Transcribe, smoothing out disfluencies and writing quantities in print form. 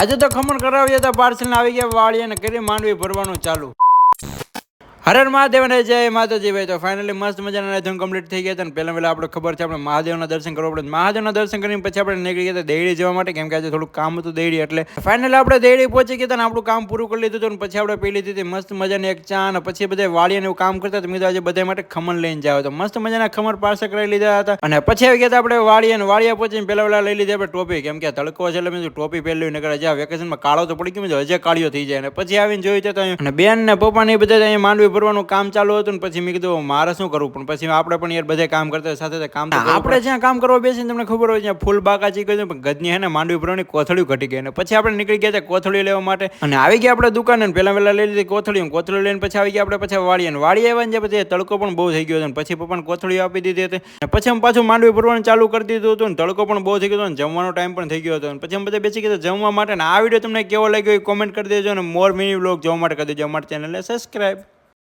આજે તો ખમણ કરાવ્યા હતા, પાર્સલ આવી ગયા વાળી અને કરી માંડવી ભરવાનું ચાલુ. હર મહાદેવ ને જય માતાજી ભાઈ. તો ફાઇનલી મસ્ત મજાના ધૂમ કમ્પ્લીટ થઈ ગયા હતા. પહેલા આપણે ખબર છે આપણે મહાદેવના દર્શન કરવા પડે. મહાદેવના દર્શન કરીને પછી આપણે નીકળી ગયા દેડી જવા માટે, કેમ કે આજે થોડું કામ હતું દેડી, એટલે ફાઇનલી આપણે દેડી પહોંચી ગયા અને આપણું કામ પૂરું કરી લીધું હતું. અને પછી આપણે પી લીધી હતી મસ્ત મજાની એક ચા, અને પછી બધા વાળીને એવું કામ કરતા. મેં તો આજે બધા માટે ખમણ લઈને જાવ, તો મસ્ત મજાના ખમણ પાર્સલ કરાવી લીધા હતા. અને પછી આવી ગયા આપણે વાળિયા પહોંચીને પેલા લઈ લીધી આપણે ટોપી, કેમ કે તડકો છે એટલે મેં ટોપી પહેરલી નકર જ્યાં વેકેશનમાં કાળો તો પડી ગયો, હજે કાળિયો થઈ જાય. અને પછી આવીને જોયું તો અને બેન ને પપ્પા ને બધા અહીંયા માંડવી ભરવાનું કામ ચાલુ હતું. પછી મેં કીધું મારે શું કરવું, પણ પછી આપણે પણ યાર બધા કામ કરતા સાથે કામ તો આપણે જ્યાં કામ કરવા બેસીને તમને ખબર હોય ત્યાં ફૂલ બાકાચી કરી, પણ ગજની હે ને માંડવી ભરવાની કોથળીઓ ઘટી ગઈ. અને પછી આપણે નીકળી ગયા કોથળી લેવા માટે, અને આવી ગયા આપણે દુકાને પેલા લઈ લીધી કોથળી લઈને પછી આવી ગયા આપણે પછી વાળી આવ્યા ને પછી તડકો પણ બહુ થઈ ગયો હતો. પછી પપ્પાને કોથળી આપી દીધી હતી. અને પછી અમે પાછું માંડવી ભરવાનું ચાલુ કરી દીધું હતું. તડકો પણ બહુ થઈ ગયો હતો અને જમવાનો ટાઈમ પણ થઈ ગયો હતો. પછી અમે બધા બેસી ગયા જમવા માટે. આ વિડીયો તમને કેવો લાગ્યો એ કોમેન્ટ કરી દેજો, અને મોર મિની વ્લોગ જોવા માટે કરી દેજો, અમારી ચેનલને સબસ્ક્રાઈબ.